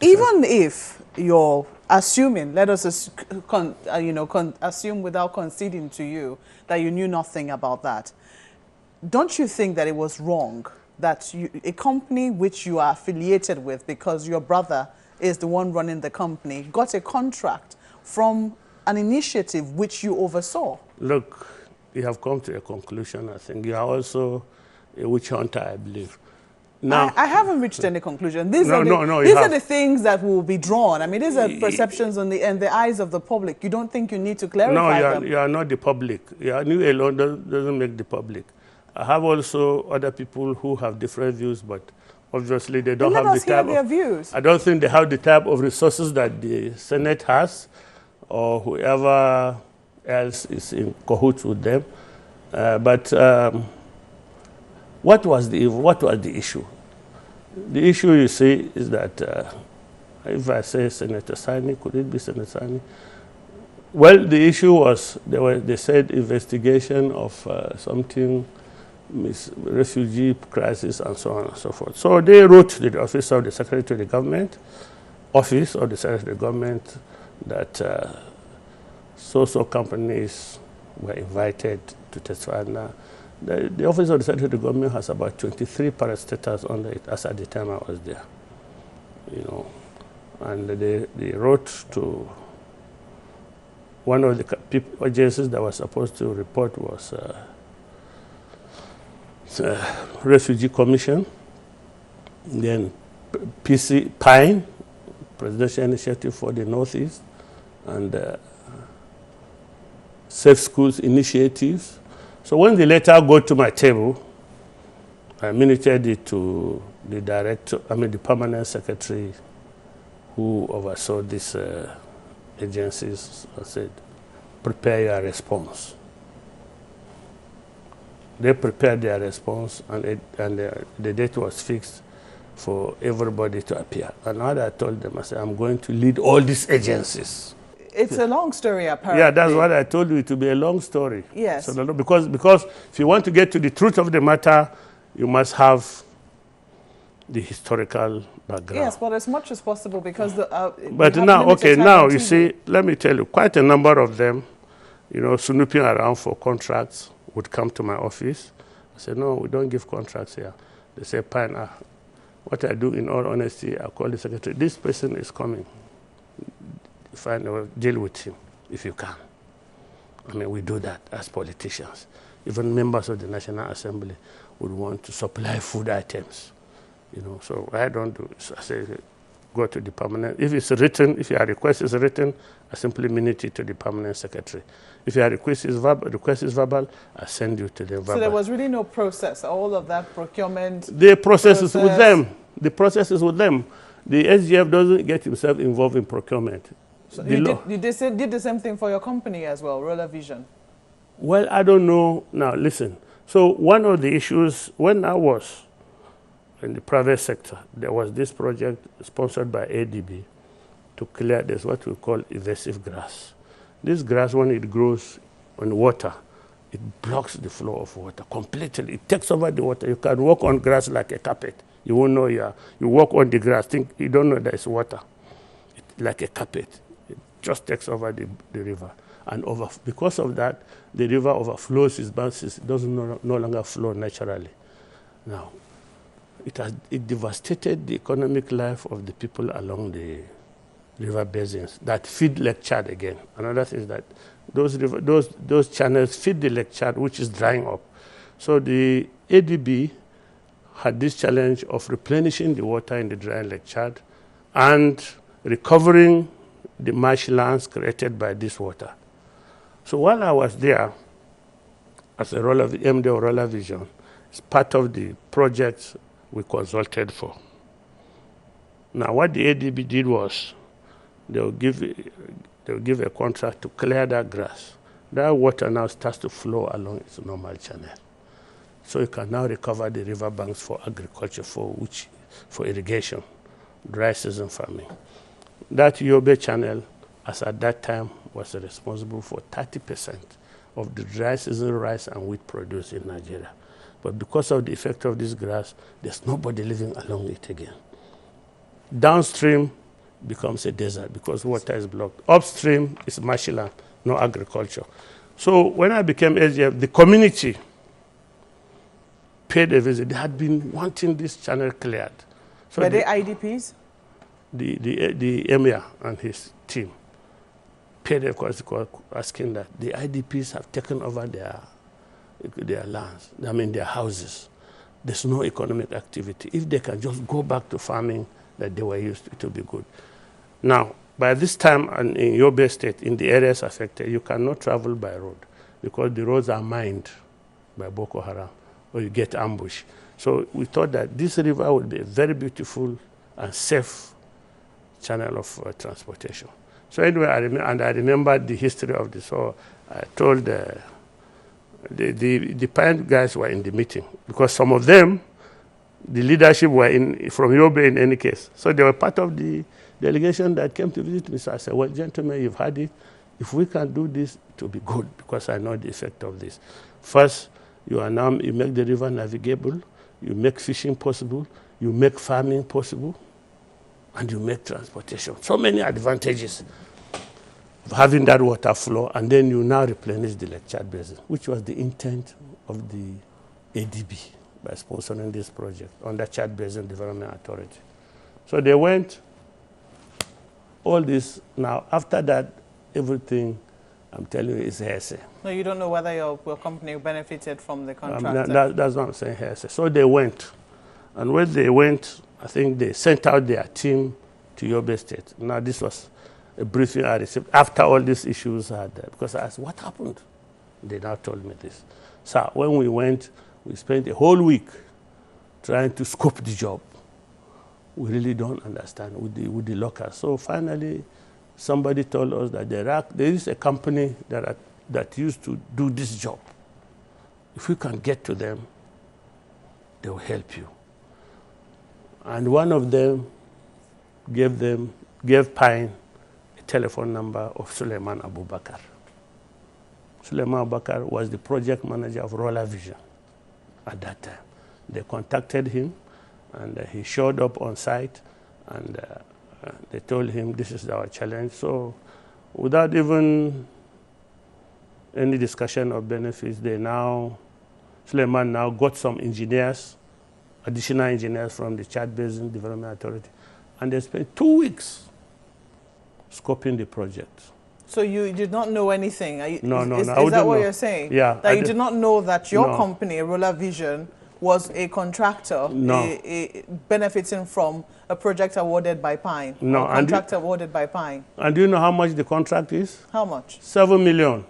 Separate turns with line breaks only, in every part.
Even if you're assuming, let us assume without conceding to you that you knew nothing about that, don't you think that it was wrong that a company which you are affiliated with, because your brother is the one running the company, got a contract from an initiative which you oversaw?
Look, you have come to a conclusion, I think. You are also a witch hunter, I believe. Now,
I haven't reached any conclusion. These
No,
are the things that will be drawn. I mean, these are perceptions on the eyes of the public. You don't think you need to clarify them?
No, you are not the public. You alone doesn't make the public. I have also other people who have different views, but obviously they don't have the type
their views.
I don't think they have the type of resources that the Senate has, or whoever else is in cahoots with them. What was the issue? The issue, you see, is that if I say Senator Sani, could it be Senator Sani? Well, the issue was they said investigation of something, refugee crisis, and so on and so forth. So they wrote to the office of the Secretary to the Government, that so companies were invited to testify. Now, the Office of the Secretary of the Government has about 23 parastatals under it, as at the time I was there. And they wrote to one of the agencies that was supposed to report was Refugee Commission, then PINE, Presidential Initiative for the Northeast, and Safe Schools Initiatives. So when the letter got to my table, I minuted it to the the permanent secretary who oversaw these agencies. I said, prepare your response. They prepared their response, and the date was fixed for everybody to appear. And what I told them, I said, I'm going to lead all these agencies.
It's a long story, apparently.
Yeah, that's what I told you, it will be a long story.
Yes.
So, because if you want to get to the truth of the matter, you must have the historical background.
Yes, but as much as possible, because
but now, you see, let me tell you, quite a number of them, snooping around for contracts would come to my office. I said, no, we don't give contracts here. They say, fine, what I do in all honesty, I call the secretary, this person is coming. Deal with him if you can. I mean, we do that as politicians. Even members of the National Assembly would want to supply food items. So I don't do it. So I say, go to the permanent. If it's written, if your request is written, I simply minute it to the permanent secretary. If your request is verbal, I send you to the verbal.
So there was really no process, all of that procurement?
The process is with them. The process is with them. The SGF doesn't get himself involved in procurement.
So you did the same thing for your company as well, Roller Vision?
Well, I don't know. Now, listen. So one of the issues, when I was in the private sector, there was this project sponsored by ADB to clear this, what we call invasive grass. This grass, when it grows on water, it blocks the flow of water completely. It takes over the water. You can walk on grass like a carpet. You won't know you walk on the grass, you don't know there's water. It's like a carpet. It just takes over the river. And because of that, the river overflows its banks. It doesn't no longer flow naturally. Now, it devastated the economic life of the people along the river basins that feed Lake Chad again. Another thing is that those channels feed the Lake Chad, which is drying up. So the ADB had this challenge of replenishing the water in the dry Lake Chad and recovering the marshlands created by this water. So while I was there, as a MD of Roller Vision, it's part of the project we consulted for. Now, what the ADB did was they'll give a contract to clear that grass. That water now starts to flow along its normal channel. So you can now recover the river banks for agriculture, for irrigation, dry season farming. That Yobe channel, as at that time, was responsible for 30% of the dry season rice and wheat produced in Nigeria. But because of the effect of this grass, there's nobody living along it again. Downstream, becomes a desert because water is blocked. Upstream is marshland, no agriculture. So when I became SGF, the community paid a visit. They had been wanting this channel cleared. So
were they IDPs?
The emir and his team paid a call asking that the IDPs have taken over their lands, I mean their houses. There's no economic activity. If they can just go back to farming that they were used to, it will be good. Now, by this time in Yobe State, in the areas affected, you cannot travel by road because the roads are mined by Boko Haram or you get ambushed. So we thought that this river would be a very beautiful and safe channel of transportation. So anyway, I remember the history of this. So I told the parent guys were in the meeting because some of them, the leadership were from Yobe in any case. So they were part of the delegation that came to visit me. So I said, well, gentlemen, you've had it. If we can do this, it will be good because I know the effect of this. First, you make the river navigable, you make fishing possible, you make farming possible, and you make transportation. So many advantages of having that water flow, and then you now replenish the Lake Chad Basin, which was the intent of the ADB by sponsoring this project under Chad Basin Development Authority. So they went, all this. Now, after that, everything, I'm telling you, is hearsay.
No, you don't know whether your company benefited from the contract.
That's what I'm saying, hearsay. So they went. And when they went, I think they sent out their team to Yobe State. Now, this was a briefing I received after all these issues had, because I asked, what happened? They now told me this. So when we went, we spent a whole week trying to scope the job. We really don't understand with the locals. So finally, somebody told us that there is a company that used to do this job. If we can get to them, they will help you. And one of them gave Pine a telephone number of Suleiman Abubakar. Suleiman Abubakar was the project manager of Roller Vision at that time. They contacted him, and he showed up on site, and they told him this is our challenge. So without even any discussion of benefits, Suleiman now got some engineers, additional engineers from the Chad Basin Development Authority, and they spent 2 weeks scoping the project.
So you did not know anything?
No.
Is that what you're saying?
Yeah.
That you did not know that your company, Roller Vision, was a contractor benefiting from a project awarded by Pine?
No.
A contract awarded by Pine?
And do you know how much the contract is?
How much?
7 million.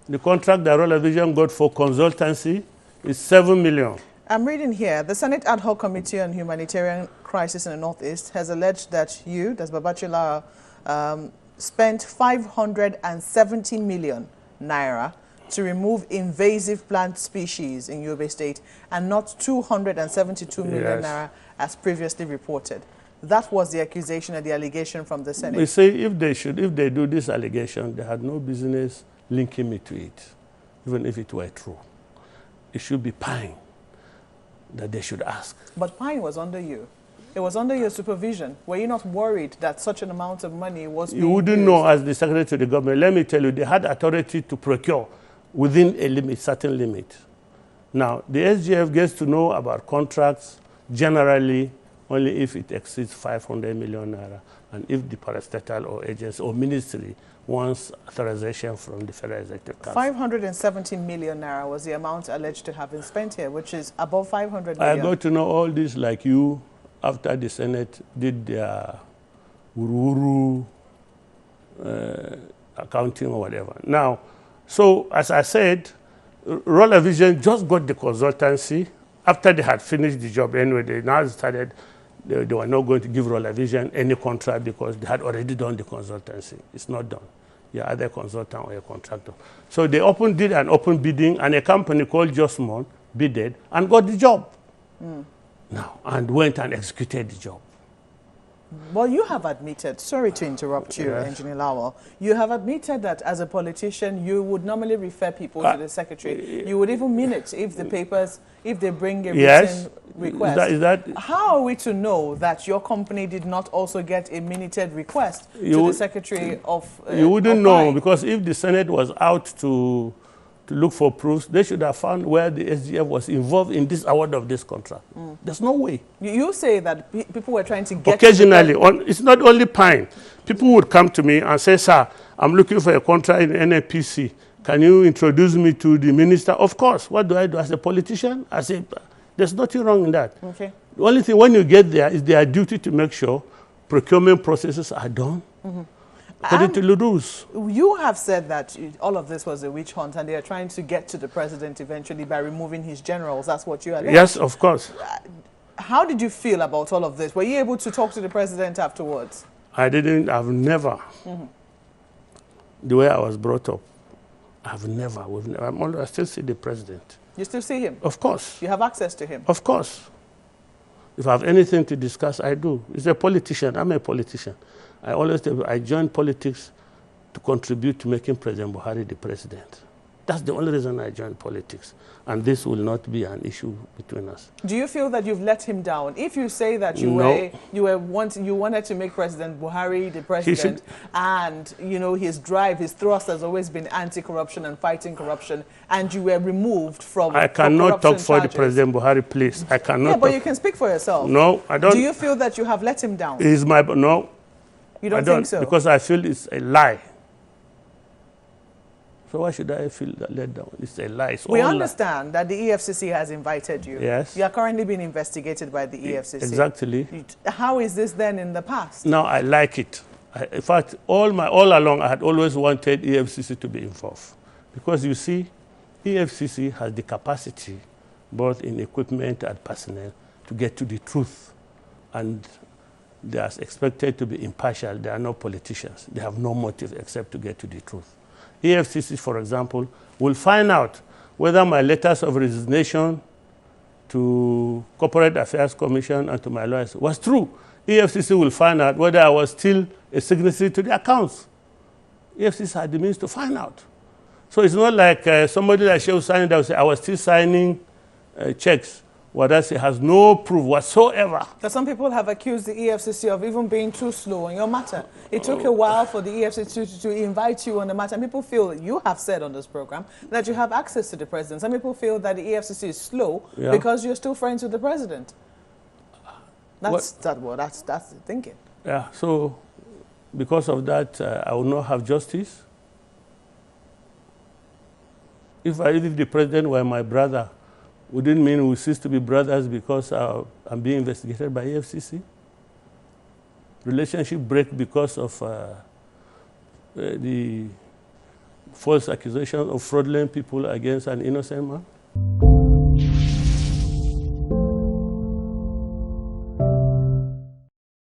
The contract that Roller Vision got for consultancy is 7 million.
I'm reading here, the Senate Ad Hoc Committee on Humanitarian Crisis in the Northeast has alleged that that's Babachir, spent 570 million naira to remove invasive plant species in Yobe State and not 272 million naira as previously reported. That was the accusation and the allegation from the Senate.
We say if they do this allegation, they had no business linking me to it, even if it were true. It should be Pine that they should ask. But
Pine was under you. It was under your supervision. Were you not worried that such an amount of money was being
You wouldn't
used?
know as the secretary to the government. Let me tell you, they had authority to procure within a certain limit. Now, the SGF gets to know about contracts generally only if it exceeds 500 million naira, and if the parastatal or agency or ministry wants authorization from the Federal Executive Council.
570 million naira was the amount alleged to have been spent here, which is above 500 million.
I got to know all this like you after the Senate did their accounting or whatever. Now, so as I said, Roller Vision just got the consultancy after they had finished the job. Anyway, they now started, they were not going to give Roller Vision any contract because they had already done the consultancy. It's not done. You're either a consultant or a contractor. So they did an open bidding, and a company called Josmon bidded and got the job. Now, and went and executed the job.
Well, you have admitted, sorry to interrupt you, Engineer Lawal, you have admitted that as a politician, you would normally refer people to the secretary. You would even mean it if the papers, if they bring a written request.
Is that
How are we to know that your company did not also get a minuted request to the Secretary of
You wouldn't know,
Mine?
because if the Senate was out to look for proofs, they should have found where the SGF was involved in this award of this contract. There's no way.
You say that people were trying to get...
Occasionally, it's not only Pine. People would come to me and say, sir, I'm looking for a contract in NNPC. Can you introduce me to the minister? Of course. What do I do as a politician? I say, there's nothing wrong in that.
Okay.
The only thing, when you get there, is their duty to make sure procurement processes are done according to the rules.
You have said that all of this was a witch hunt and they are trying to get to the president eventually by removing his generals. That's what you are.
Yes, of course.
How did you feel about all of this? Were you able to talk to the president afterwards?
I didn't. I've never. The way I was brought up, I've never. I still see the president. You still see him? Of course.
You have access to him?
Of course. If I have anything to discuss, I do. He's a politician. I'm a politician. I always tell you, I joined politics to contribute to making President Buhari the president. That's the only reason I joined politics. And this will not be an issue between us.
Do you feel that you've let him down? If you say that you wanted to make President Buhari the president, and his drive, his thrust has always been anti-corruption and fighting corruption, and you were removed from
I cannot talk for the President Buhari, please. I cannot.
Yeah, but you can speak for yourself.
No, I don't.
Do you feel that you have let him down?
No.
You don't think so?
Because I feel it's a lie. So why should I feel let down? It's a lie.
We understand that the EFCC has invited you.
Yes.
You are currently being investigated by the EFCC.
Exactly.
How is this then in the past?
Now I like it. In fact, all along I had always wanted EFCC to be involved. Because you see, EFCC has the capacity, both in equipment and personnel, to get to the truth. And they are expected to be impartial. They are not politicians. They have no motive except to get to the truth. EFCC, for example, will find out whether my letters of resignation to Corporate Affairs Commission and to my lawyers was true. EFCC will find out whether I was still a signatory to the accounts. EFCC had the means to find out. So it's not like somebody like Shehu signing that will say, I was still signing checks. Whereas it has no proof whatsoever.
Because some people have accused the EFCC of even being too slow in your matter. It took a while for the EFCC to invite you on the matter. And people feel, you have said on this program, that you have access to the president. Some people feel that the EFCC is slow because you're still friends with the president. That's the thinking.
Yeah, so because of that, I will not have justice. If the president were my brother, wouldn't mean we cease to be brothers because I'm being investigated by EFCC. Relationship break because of the false accusation of fraudulent people against an innocent man.